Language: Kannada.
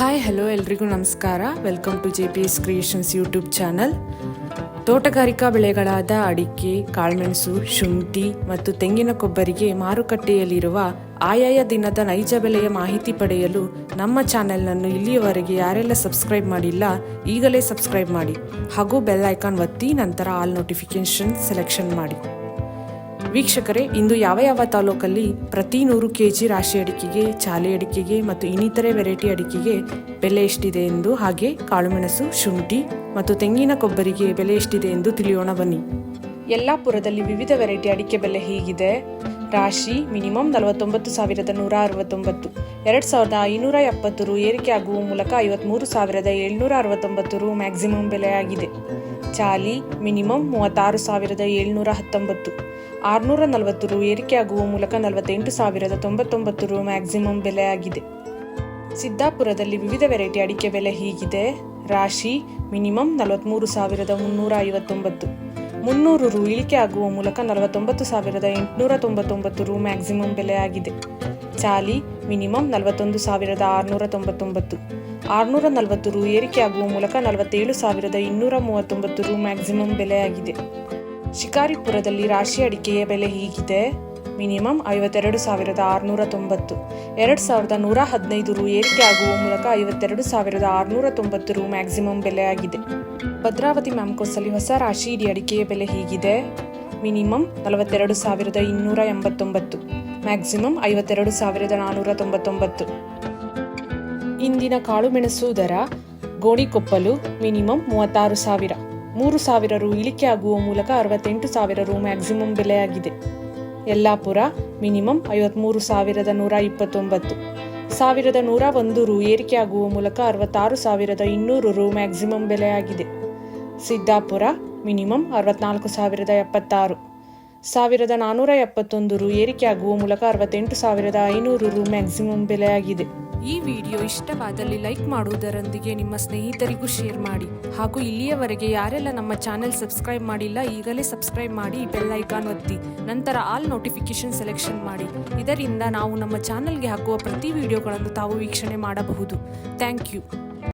ಹಾಯ್ ಹಲೋ ಎಲ್ರಿಗೂ ನಮಸ್ಕಾರ. Welcome to JPS creations YouTube channel. ತೋಟಗಾರಿಕಾ ಬೆಳೆಗಳಾದ ಅಡಿಕೆ, ಕಾಳುಮೆಣಸು, ಶುಂಠಿ ಮತ್ತು ತೆಂಗಿನ ಕೊಬ್ಬರಿಗೆ ಮಾರುಕಟ್ಟೆಯಲ್ಲಿರುವ ಆಯಾಯ ದಿನದ ನೈಜ ಬೆಲೆಯ ಮಾಹಿತಿ ಪಡೆಯಲು ನಮ್ಮ ಚಾನೆಲ್ನನ್ನು ಇಲ್ಲಿಯವರೆಗೆ ಯಾರೆಲ್ಲ ಸಬ್ಸ್ಕ್ರೈಬ್ ಮಾಡಿಲ್ಲ ಈಗಲೇ ಸಬ್ಸ್ಕ್ರೈಬ್ ಮಾಡಿ ಹಾಗೂ ಬೆಲ್ ಐಕಾನ್ ಒತ್ತಿ ನಂತರ ಆಲ್ ನೋಟಿಫಿಕೇಶನ್ ಸೆಲೆಕ್ಷನ್ ಮಾಡಿ. ವೀಕ್ಷಕರೇ, ಇಂದು ಯಾವ ತಾಲೂಕಲ್ಲಿ ಪ್ರತಿ 100 kg ರಾಶಿ ಅಡಿಕೆಗೆ, ಚಾಲೆ ಅಡಿಕೆಗೆ ಮತ್ತು ಇನ್ನಿತರೆ ವೆರೈಟಿ ಅಡಿಕೆಗೆ ಬೆಲೆ ಎಷ್ಟಿದೆ ಎಂದು, ಹಾಗೆ ಕಾಳುಮೆಣಸು, ಶುಂಠಿ ಮತ್ತು ತೆಂಗಿನ ಕೊಬ್ಬರಿಗೆ ಬೆಲೆ ಎಷ್ಟಿದೆ ಎಂದು ತಿಳಿಯೋಣ ಬನ್ನಿ. ಯಲ್ಲಾಪುರದಲ್ಲಿ ವಿವಿಧ ವೆರೈಟಿ ಅಡಿಕೆ ಬೆಲೆ ಹೀಗಿದೆ. ರಾಶಿ ಮಿನಿಮಮ್ 49,169, 2,570 ರು ಏರಿಕೆ ಆಗುವ ಮೂಲಕ 53,769 ರು ಮ್ಯಾಕ್ಸಿಮಮ್ ಬೆಲೆಯಾಗಿದೆ. ಚಾಲಿ ಮಿನಿಮಮ್ 36,719, 640 ರು ಏರಿಕೆ ಆಗುವ ಮೂಲಕ 48,099 ರು ಮ್ಯಾಕ್ಸಿಮಮ್ ಬೆಲೆಯಾಗಿದೆ. ಸಿದ್ದಾಪುರದಲ್ಲಿ ವಿವಿಧ ವೆರೈಟಿ ಅಡಿಕೆ ಬೆಲೆ ಹೀಗಿದೆ. ರಾಶಿ ಮಿನಿಮಮ್ 43,359, 300 ರು ಇಳಿಕೆ ಆಗುವ ಮೂಲಕ 49,899 ರು ಮ್ಯಾಕ್ಸಿಮಮ್ ಬೆಲೆಯಾಗಿದೆ. ಚಾಲಿ ಮಿನಿಮಮ್ 41,699, 640 ರು ಏರಿಕೆ ಆಗುವ ಮೂಲಕ 47,239 ರು ಮ್ಯಾಕ್ಸಿಮಮ್ ಬೆಲೆಯಾಗಿದೆ. ಶಿಕಾರಿಪುರದಲ್ಲಿ ರಾಶಿ ಅಡಿಕೆಯ ಬೆಲೆ ಹೀಗಿದೆ. ಮಿನಿಮಮ್ 52,690, 2,115 ರು ಏರಿಕೆ ಆಗುವ ಮೂಲಕ 52,690 ರು ಮ್ಯಾಕ್ಸಿಮಮ್ ಬೆಲೆಯಾಗಿದೆ. ಭದ್ರಾವತಿ ಮ್ಯಾಮ್ಕೋಸಲ್ಲಿ ಹೊಸ ರಾಶಿ ಇಡಿ ಅಡಿಕೆಯ ಬೆಲೆ ಹೀಗಿದೆ. Minimum 42,289, maximum 52,499. ಇಂದಿನ ಕಾಳುಮೆಣಸು ದರ: ಗೋಣಿಕೊಪ್ಪಲು ಮಿನಿಮಮ್ 36,000, 3,000 ರು ಇಳಿಕೆ ಆಗುವ ಮೂಲಕ 68,000 ರು ಮ್ಯಾಕ್ಸಿಮಮ್ ಬೆಲೆಯಾಗಿದೆ. ಯಲ್ಲಾಪುರ ಮಿನಿಮಮ್ 53,129, 1,101 ರು ಏರಿಕೆ ಆಗುವ ಮೂಲಕ 66,200 ರು ಮ್ಯಾಕ್ಸಿಮಮ್ ಬೆಲೆಯಾಗಿದೆ. ಸಿದ್ದಾಪುರ ಮಿನಿಮಮ್ 64,076, 1,471 ರು ಏರಿಕೆ ಆಗುವ ಮೂಲಕ 68,500 ರು ಮ್ಯಾಕ್ಸಿಮಮ್ ಬೆಲೆಯಾಗಿದೆ. ಈ ವಿಡಿಯೋ ಇಷ್ಟವಾದಲ್ಲಿ ಲೈಕ್ ಮಾಡುವುದರೊಂದಿಗೆ ನಿಮ್ಮ ಸ್ನೇಹಿತರಿಗೂ ಶೇರ್ ಮಾಡಿ ಹಾಗೂ ಇಲ್ಲಿಯವರೆಗೆ ಯಾರೆಲ್ಲ ನಮ್ಮ ಚಾನೆಲ್ ಸಬ್ಸ್ಕ್ರೈಬ್ ಮಾಡಿಲ್ಲ ಈಗಲೇ ಸಬ್ಸ್ಕ್ರೈಬ್ ಮಾಡಿ ಬೆಲ್ ಐಕಾನ್ ಒತ್ತಿ ನಂತರ ಆಲ್ ನೋಟಿಫಿಕೇಶನ್ ಸೆಲೆಕ್ಷನ್ ಮಾಡಿ. ಇದರಿಂದ ನಾವು ನಮ್ಮ ಚಾನೆಲ್ಗೆ ಹಾಕುವ ಪ್ರತಿ ವಿಡಿಯೋಗಳನ್ನು ತಾವು ವೀಕ್ಷಣೆ ಮಾಡಬಹುದು. Thank you.